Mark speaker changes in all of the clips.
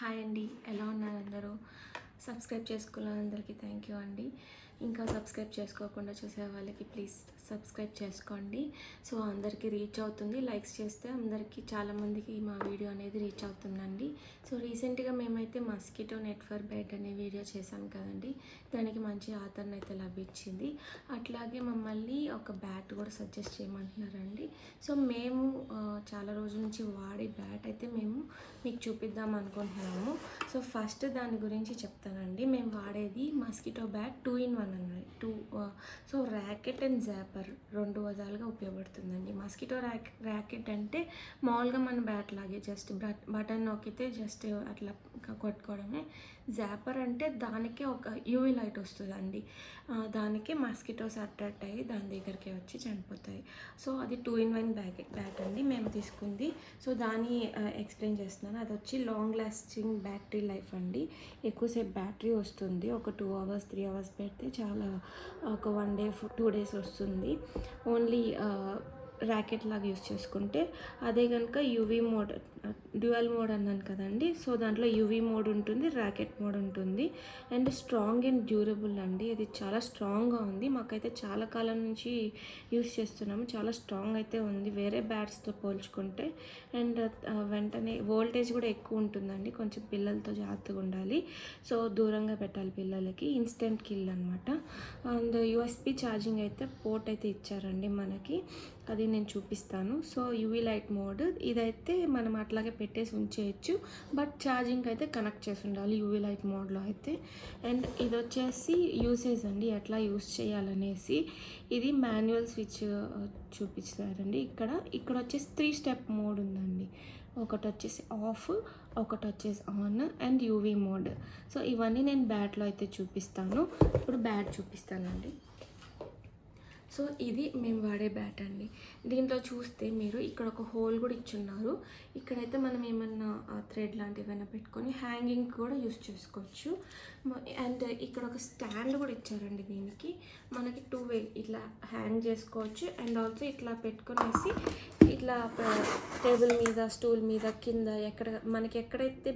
Speaker 1: Hi అండి, ఎలా ఉన్నారు అందరూ? సబ్స్క్రైబ్ చేసుకున్న అందరికీ థ్యాంక్ యూ అండి. ఇంకా సబ్స్క్రైబ్ చేసుకోకుండా చూసే వాళ్ళకి ప్లీజ్ సబ్స్క్రైబ్ చేసుకోండి. సో అందరికీ రీచ్ అవుతుంది. లైక్స్ చేస్తే అందరికీ చాలామందికి మా వీడియో అనేది రీచ్ అవుతుందండి. సో రీసెంట్గా మేమైతే మస్కిటో నెట్ ఫర్ బెడ్ అనే వీడియో చేశాం కదండి, దానికి మంచి ఆదరణ అయితే లభించింది. అట్లాగే మమ్మల్ని ఒక బ్యాట్ కూడా సజెస్ట్ చేయమంటున్నారండి. సో మేము చాలా రోజుల నుంచి వాడే బ్యాట్ అయితే మేము మీకు చూపిద్దాం అనుకుంటున్నాము. సో ఫస్ట్ దాని గురించి చెప్తానండి. మేము వాడేది మస్కిటో బ్యాట్ 2-in-1 అన్నది. సో ర్యాకెట్ అండ్ జాపర్ రెండు విధాలుగా ఉపయోగపడుతుందండి. మస్కిటో ర్యాకెట్ అంటే మామూలుగా మన బ్యాట్ లాగే జస్ట్ బటన్ నొక్కితే జస్ట్ అట్లా కొట్టుకోవడమే. జాపర్ అంటే దానికే ఒక యూవీ లైట్ వస్తుందండి. దానికి మస్కిటోస్ అట్రాక్ట్ అయ్యి దాని దగ్గరికి వచ్చి చనిపోతాయి. సో అది 2-in-1 బ్యాట్ అండి మేము తీసుకుంది. సో దాన్ని ఎక్స్ప్లెయిన్ చేస్తున్నాను. అది వచ్చి లాంగ్ లాస్టింగ్ బ్యాటరీ లైఫ్ అండి. ఎక్కువసేపు బ్యాటరీ వస్తుంది. ఒక 2 hours 3 hours పెడితే చాలా ఒక 1 day 2 days వస్తుంది. ఓన్లీ ర్యాకెట్ లాగా యూస్ చేసుకుంటే. అదే కనుక యూవీ మోడ్ డ్యూయల్ మోడ్ అన్నాను కదండి. సో దాంట్లో యూవీ మోడ్ ఉంటుంది, ర్యాకెట్ మోడ్ ఉంటుంది. అండ్ స్ట్రాంగ్ అండ్ డ్యూరబుల్ అండి. ఇది చాలా స్ట్రాంగ్గా ఉంది. మాకైతే చాలా కాలం నుంచి యూస్ చేస్తున్నాము. చాలా స్ట్రాంగ్ అయితే ఉంది వేరే బ్యాట్స్తో పోల్చుకుంటే. అండ్ వెంటనే వోల్టేజ్ కూడా ఎక్కువ ఉంటుందండి. కొంచెం పిల్లలతో జాగ్రత్తగా ఉండాలి. సో దూరంగా పెట్టాలి పిల్లలకి. ఇన్స్టెంట్ కిల్ అనమాట. అండ్ యూఎస్బి ఛార్జింగ్ అయితే పోర్ట్ అయితే ఇచ్చారండి మనకి. అది నేను చూపిస్తాను. సో యూవీ లైట్ మోడ్ ఇదైతే మనం అట్లాగే పెట్టేసి ఉంచేయచ్చు, బట్ ఛార్జింగ్ అయితే కనెక్ట్ చేసి ఉండాలి యూవీ లైట్ మోడ్లో అయితే. అండ్ ఇది వచ్చేసి యూసేజ్ అండి, ఎట్లా యూస్ చేయాలనేసి. ఇది మాన్యువల్ స్విచ్ చూపిస్తారండి. ఇక్కడ వచ్చేసి 3 step మోడ్ ఉందండి. ఒకటి వచ్చేసి ఆఫ్, ఒకటి వచ్చేసి on and UV mode. So ఇవన్నీ నేను బ్యాట్లో అయితే చూపిస్తాను. ఇప్పుడు బ్యాట్ చూపిస్తానండి. సో ఇది మేము వాడే బ్యాట్ అండి. దీంట్లో చూస్తే మీరు ఇక్కడ ఒక హోల్ కూడా ఇచ్చున్నారు. ఇక్కడైతే మనం ఏమన్నా థ్రెడ్ లాంటివి ఏమైనా పెట్టుకొని హ్యాంగింగ్ కూడా యూస్ చేసుకోవచ్చు. అండ్ ఇక్కడ ఒక స్టాండ్ కూడా ఇచ్చారండి. దీనికి మనకి 2 way ఇట్లా హ్యాంగ్ చేసుకోవచ్చు. అండ్ ఆల్సో ఇట్లా పెట్టుకునేసి ఇట్లా టేబుల్ మీద, స్టూల్ మీద, కింద మనకి ఎక్కడైతే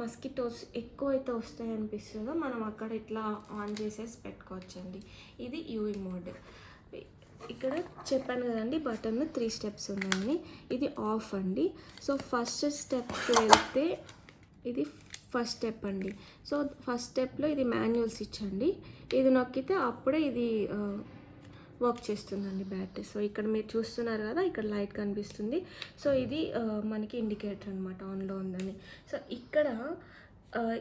Speaker 1: మస్కిటోస్ ఎక్కువైతే వస్తాయి అనిపిస్తుందో మనం అక్కడ ఇట్లా ఆన్ చేసేసి పెట్టుకోవచ్చండి. ఇది యూవీ మోడ్. ఇక్కడ చెప్పాను కదండి బటన్ 3 steps ఉన్నాయని. ఇది ఆఫ్ అండి. సో ఫస్ట్ స్టెప్కి వెళ్తే ఇది ఫస్ట్ స్టెప్ అండి. సో ఫస్ట్ స్టెప్లో ఇది మాన్యువల్ స్విచ్ అండి. ఇది నొక్కితే అప్పుడే ఇది వర్క్ చేస్తుందండి బ్యాటరీ. సో ఇక్కడ మీరు చూస్తున్నారు కదా, ఇక్కడ లైట్ కనిపిస్తుంది. సో ఇది మనకి ఇండికేటర్ అనమాట ఆన్లో ఉందని. సో ఇక్కడ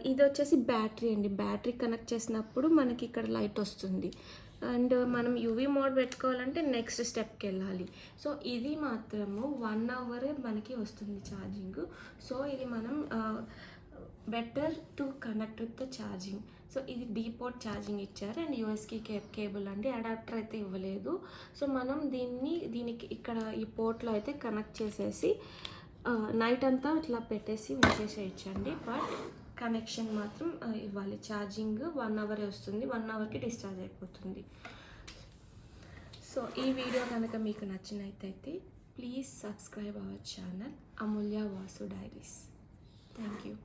Speaker 1: ఇది వచ్చేసి బ్యాటరీ అండి. బ్యాటరీ కనెక్ట్ చేసినప్పుడు మనకి ఇక్కడ లైట్ వస్తుంది. అండ్ మనం యూవీ మోడ్ పెట్టుకోవాలంటే నెక్స్ట్ స్టెప్కి వెళ్ళాలి. సో ఇది మాత్రము 1 hour మనకి వస్తుంది ఛార్జింగ్. సో ఇది మనం better to connect with the charging. So ఇది డీపోర్ట్ ఛార్జింగ్ ఇచ్చారు. అండ్ యూఎస్బి కేబుల్ అండి, అడాప్టర్ అయితే ఇవ్వలేదు. సో మనం దీనికి ఇక్కడ ఈ పోర్ట్లో అయితే కనెక్ట్ చేసేసి నైట్ అంతా ఇట్లా పెట్టేసి ఉంచేసేయచ్చండి. బట్ కనెక్షన్ మాత్రం ఇవ్వాలి. ఛార్జింగ్ 1 hour వస్తుంది. 1 hourకి డిశ్చార్జ్ అయిపోతుంది. సో ఈ వీడియో కనుక మీకు నచ్చినట్టయితే please subscribe our channel Amulya Vasu diaries. Thank you.